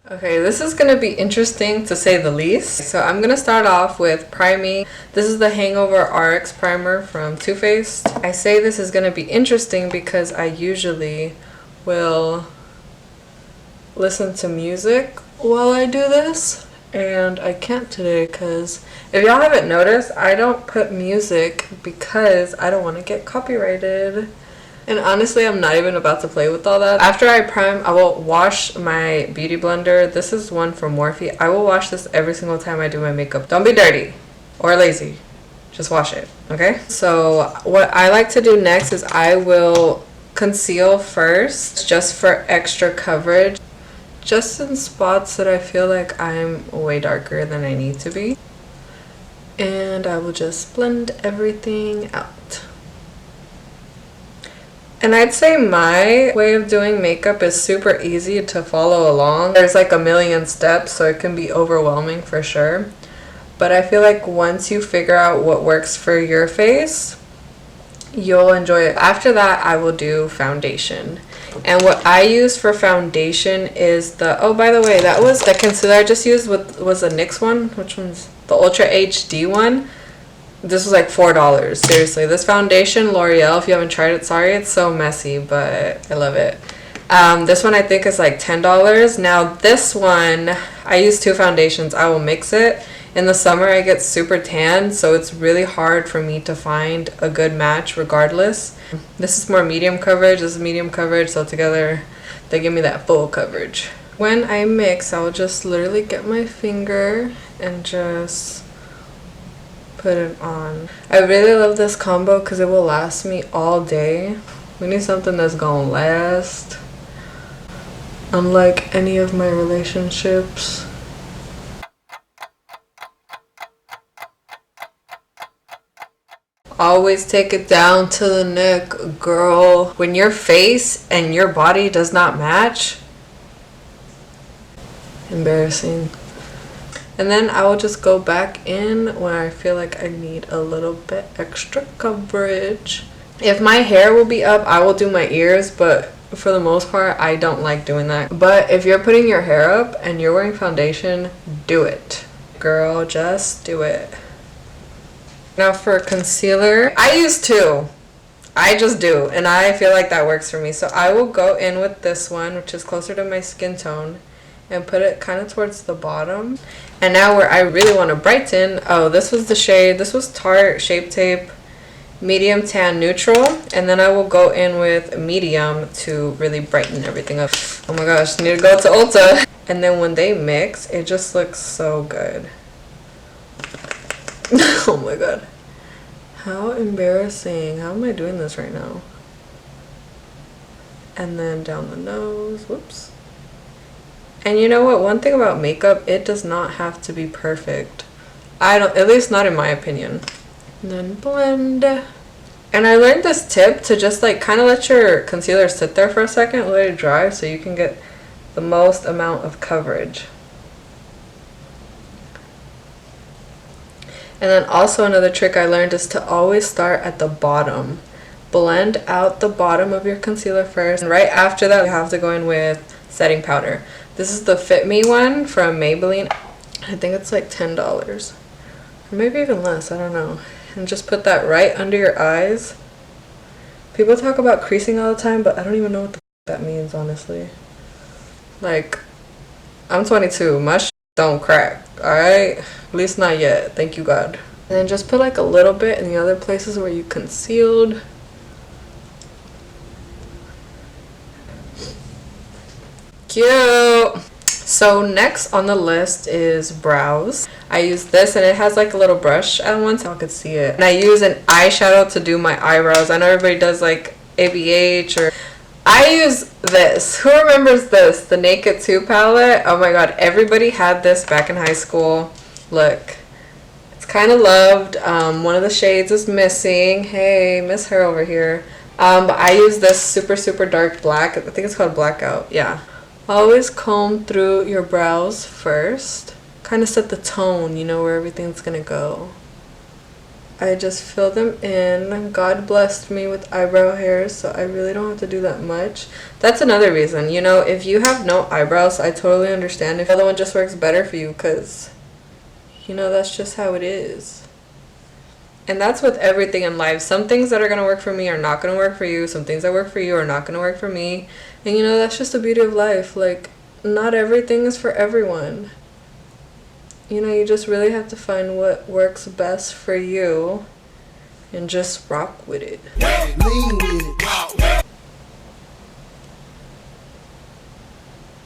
Okay, this is going to be interesting to say the least. So I'm going to start off with priming. This is the Hangover Rx Primer from Too Faced. I say this is going to be interesting because I usually will listen to music while I do this. And I can't today because if y'all haven't noticed, I don't put music because I don't want to get copyrighted. And honestly, I'm not even about to play with all that. After I prime, I will wash my beauty blender. This is one from Morphe. I will wash this every single time I do my makeup. Don't be dirty or lazy. Just wash it, okay? So what I like to do next is I will conceal first just for extra coverage. Just in spots that I feel like I'm way darker than I need to be. And I will just blend everything out. And I'd say my way of doing makeup is super easy to follow along. There's like a million steps, so it can be overwhelming for sure. But I feel like once you figure out what works for your face, you'll enjoy it. After that, I will do foundation. And what I use for foundation is the, oh, by the way, that was the concealer I just used was a NYX one. Which one's the Ultra HD one? This was like $4. Seriously, this foundation, L'Oreal, if you haven't tried it, sorry, it's so messy, but I love it. This one I think is like $10. Now this one, I use two foundations. I will mix it. In the summer, I get super tan, so it's really hard for me to find a good match regardless. This is more medium coverage. This is medium coverage, so together they give me that full coverage. When I mix, I'll just literally get my finger and just put it on. I really love this combo because it will last me all day. We need something that's gonna last. Unlike any of my relationships. Always take it down to the neck, girl. When your face and your body does not match, embarrassing. And then I will just go back in when I feel like I need a little bit extra coverage. If my hair will be up, I will do my ears, but for the most part, I don't like doing that. But if you're putting your hair up and you're wearing foundation, do it. Girl, just do it. Now for concealer, I use two. I just do, and I feel like that works for me. So I will go in with this one, which is closer to my skin tone, and put it kind of towards the bottom. And now where I really want to brighten, oh, this was the shade. This was Tarte Shape Tape Medium Tan Neutral. And then I will go in with medium to really brighten everything up. Oh my gosh, need to go to Ulta. And then when they mix, it just looks so good. Oh my god. How embarrassing. How am I doing this right now? And then down the nose. Whoops. And you know what? One thing about makeup, it does not have to be perfect. At least not in my opinion. And then blend. And I learned this tip to just like kind of let your concealer sit there for a second, let it dry so you can get the most amount of coverage. And then also another trick I learned is to always start at the bottom. Blend out the bottom of your concealer first. And right after that, you have to go in with setting powder. This is the Fit Me one from Maybelline. I think it's like $10. Or maybe even less, I don't know. And just put that right under your eyes. People talk about creasing all the time, but I don't even know what the that means, honestly. Like, I'm 22. My don't crack, alright? At least not yet, thank you God. And then just put like a little bit in the other places where you concealed. Cute. So next on the list is brows. I use this and it has like a little brush at one so I could see it. And I use an eyeshadow to do my eyebrows. I know everybody does like ABH or I use this. Who remembers this? The Naked 2 palette. Oh my god, everybody had this back in high school. Look. It's kind of loved. One of the shades is missing. Hey, miss her over here. But I use this super dark black. I think it's called Blackout. Yeah. Always comb through your brows first. Kind of set the tone, you know, where everything's gonna go. I just fill them in. God blessed me with eyebrow hairs, so I really don't have to do that much. That's another reason, you know, if you have no eyebrows, I totally understand if the other one just works better for you, because, you know, that's just how it is. And that's with everything in life. Some things that are going to work for me are not going to work for you. Some things that work for you are not going to work for me. And, you know, that's just the beauty of life. Like, not everything is for everyone. You know, you just really have to find what works best for you and just rock with it.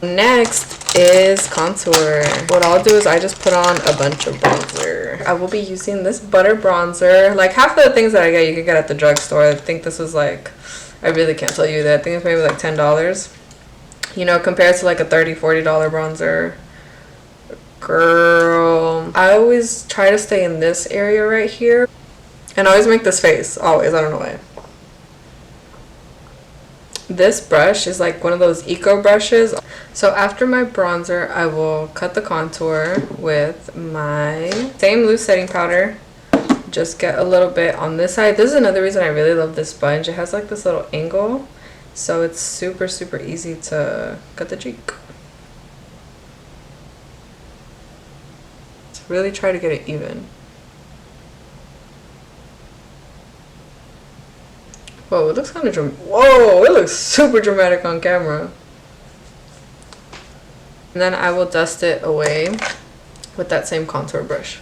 Next is contour. What I'll do is I just put on a bunch of bronzer. I will be using this butter bronzer. Like half of the things that I get, you can get at the drugstore. I think this was like, I really can't tell you that. I think it's maybe like $10. You know, compared to like a $30, $40 bronzer. Girl, I always try to stay in this area right here. And I always make this face. Always. I don't know why. This brush is like one of those eco brushes. So after my bronzer, I will cut the contour with my same loose setting powder. Just get a little bit on this side. This is another reason I really love this sponge. It has like this little angle. So it's super, super easy to cut the cheek. Just really try to get it even. Whoa, it looks kind of whoa, it looks super dramatic on camera. And then I will dust it away with that same contour brush.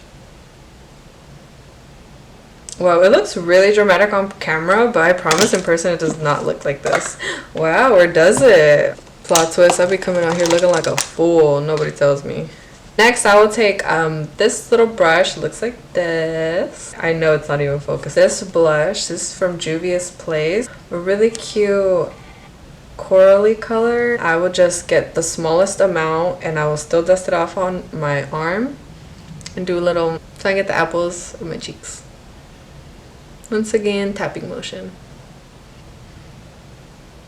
Wow, it looks really dramatic on camera, but I promise in person it does not look like this. Wow, or does it? Plot twist, I'll be coming out here looking like a fool. Nobody tells me. Next, I will take this little brush. It looks like this. I know it's not even focused. This blush, this is from Juvia's Place. A really cute corally color. I will just get the smallest amount and I will still dust it off on my arm and do a little, so I get the apples of my cheeks. Once again, tapping motion.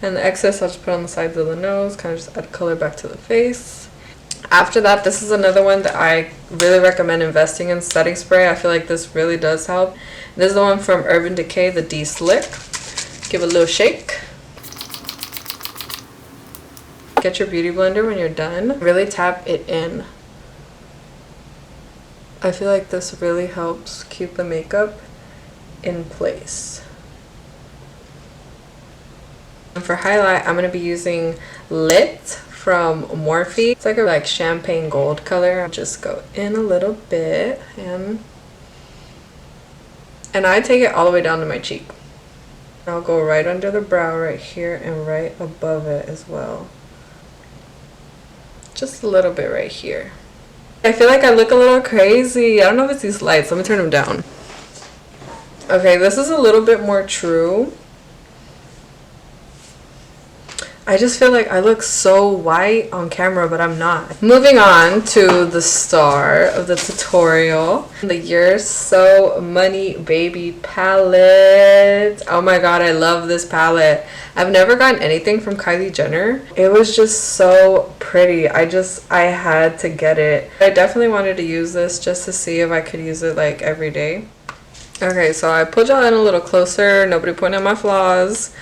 And the excess I'll just put on the sides of the nose, kind of just add color back to the face. After that, this is another one that I really recommend investing in, setting spray. I feel like this really does help. This is the one from Urban Decay, the D-Slick. Give it a little shake. Get your beauty blender when you're done. Really tap it in. I feel like this really helps keep the makeup in place. And for highlight, I'm going to be using Lit from Morphe. It's like a like champagne gold color. I'll just go in a little bit and I take it all the way down to my cheek. I'll go right under the brow right here and right above it as well. Just a little bit right here. I feel like I look a little crazy. I don't know if it's these lights. Let me turn them down. Okay, this is a little bit more true. I just feel like I look so white on camera, but I'm not. Moving on to the star of the tutorial, the You're So Money Baby palette. Oh my god, I love this palette. I've never gotten anything from Kylie Jenner. It was just so pretty. I had to get it. I definitely wanted to use this just to see if I could use it like every day. Okay, so I pulled y'all in a little closer. Nobody pointed out my flaws.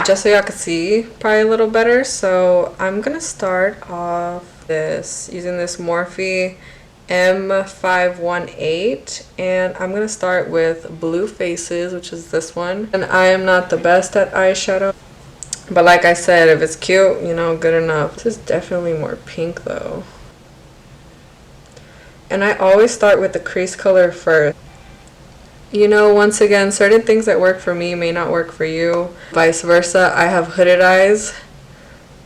Just so y'all could see probably a little better. So I'm gonna start off using this Morphe M518, and I'm gonna start with Blue Faces, which is this one. And I am not the best at eyeshadow, but like I said, if it's cute, you know, good enough. This is definitely more pink though. And I always start with the crease color first. You know, once again, certain things that work for me may not work for you. Vice versa, I have hooded eyes.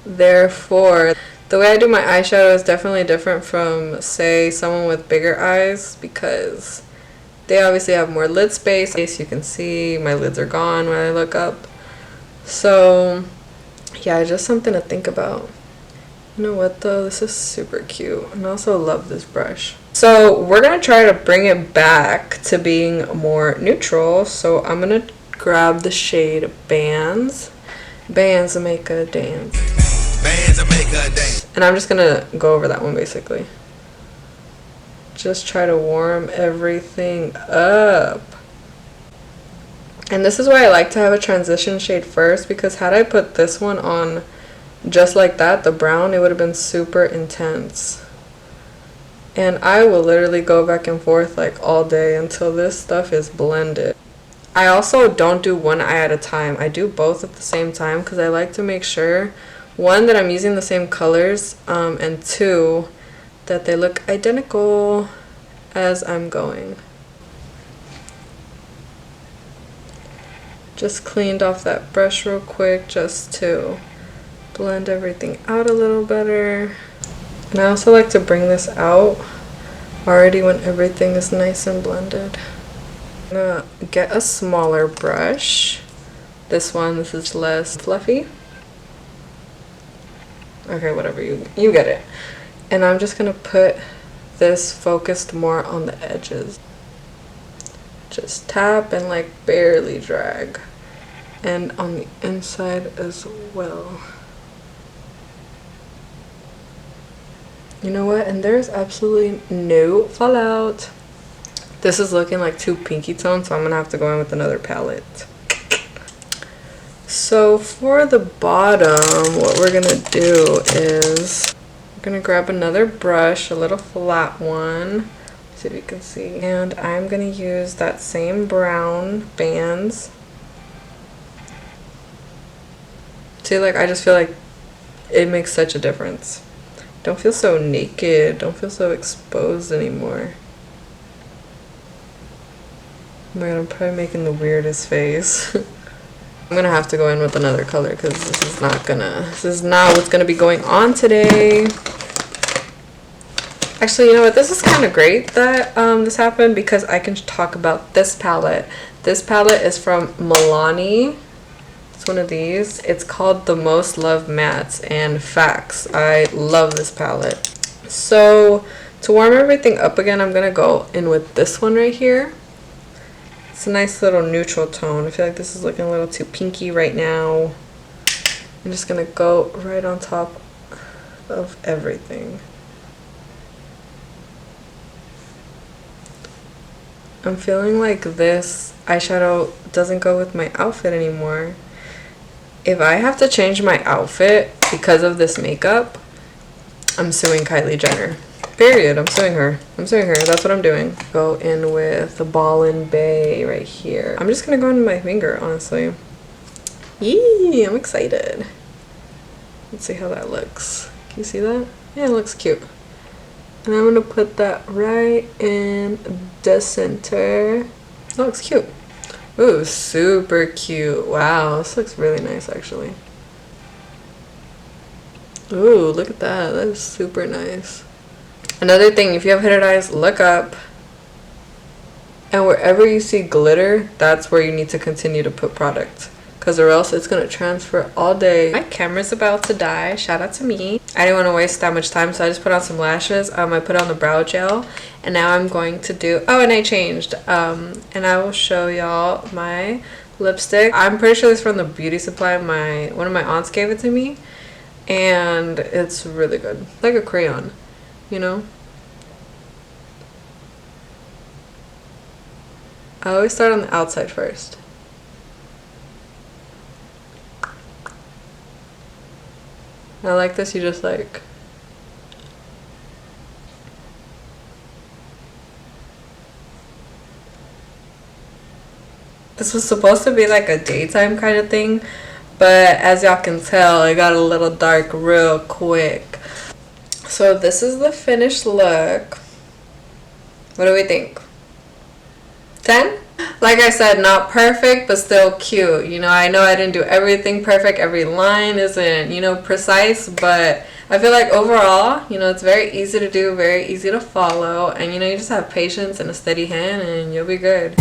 Therefore, the way I do my eyeshadow is definitely different from, say, someone with bigger eyes, because they obviously have more lid space. As you can see, my lids are gone when I look up. So, yeah, just something to think about. You know what though, this is super cute, and I also love this brush. So we're gonna try to bring it back to being more neutral. So I'm gonna grab the shade Bands. Bands that make a dance. Bands that make a dance. And I'm just gonna go over that one basically. Just try to warm everything up. And this is why I like to have a transition shade first, because had I put this one on just like that, the brown, it would have been super intense. And I will literally go back and forth like all day until this stuff is blended. I also don't do one eye at a time. I do both at the same time because I like to make sure, one, that I'm using the same colors, and two, that they look identical as I'm going. Just cleaned off that brush real quick just to blend everything out a little better. And I also like to bring this out already when everything is nice and blended. I'm gonna get a smaller brush. This is less fluffy. Okay, whatever, you get it. And I'm just gonna put this focused more on the edges. Just tap and like barely drag. And on the inside as well. You know what? And there's absolutely no fallout. This is looking like too pinky tone, so I'm gonna have to go in with another palette. So for the bottom, what we're gonna do is we're gonna grab another brush, a little flat one. See if you can see. And I'm gonna use that same brown bands. See, like, I just feel like it makes such a difference. Don't feel so naked. Don't feel so exposed anymore. Oh my god, I'm probably making the weirdest face. I'm gonna have to go in with another color because this is not what's gonna be going on today. Actually, you know what? This is kind of great that this happened because I can talk about this palette. This palette is from Milani. It's one of these. It's called the Most Loved Mattes, and facts, I love this palette. So to warm everything up again, I'm gonna go in with this one right here. It's a nice little neutral tone. I feel like this is looking a little too pinky right now. I'm just gonna go right on top of everything. I'm feeling like this eyeshadow doesn't go with my outfit anymore. If I have to change my outfit because of this makeup, I'm suing Kylie Jenner. Period. I'm suing her. That's what I'm doing. Go in with the Ballin' Bay right here. I'm just gonna go into my finger, honestly. Yee! I'm excited. Let's see how that looks. Can you see that? Yeah, it looks cute. And I'm gonna put that right in the center. That looks cute. Ooh, super cute. Wow, this looks really nice actually. Ooh, look at that. That is super nice. Another thing, if you have hooded eyes, look up. And wherever you see glitter, that's where you need to continue to put product. Because or else it's going to transfer all day. My camera's about to die. Shout out to me. I didn't want to waste that much time, so I just put on some lashes. I put on the brow gel. And now I'm going to do... Oh, and I changed. And I will show y'all my lipstick. I'm pretty sure this is from the beauty supply. One of my aunts gave it to me. And it's really good. Like a crayon, you know? I always start on the outside first. I like this, you just like... This was supposed to be like a daytime kind of thing, but as y'all can tell, it got a little dark real quick. So this is the finished look. What do we think? 10? Like I said, not perfect, but still cute. You know I didn't do everything perfect. Every line isn't, precise, but I feel like overall, it's very easy to do, very easy to follow, and you just have patience and a steady hand and you'll be good.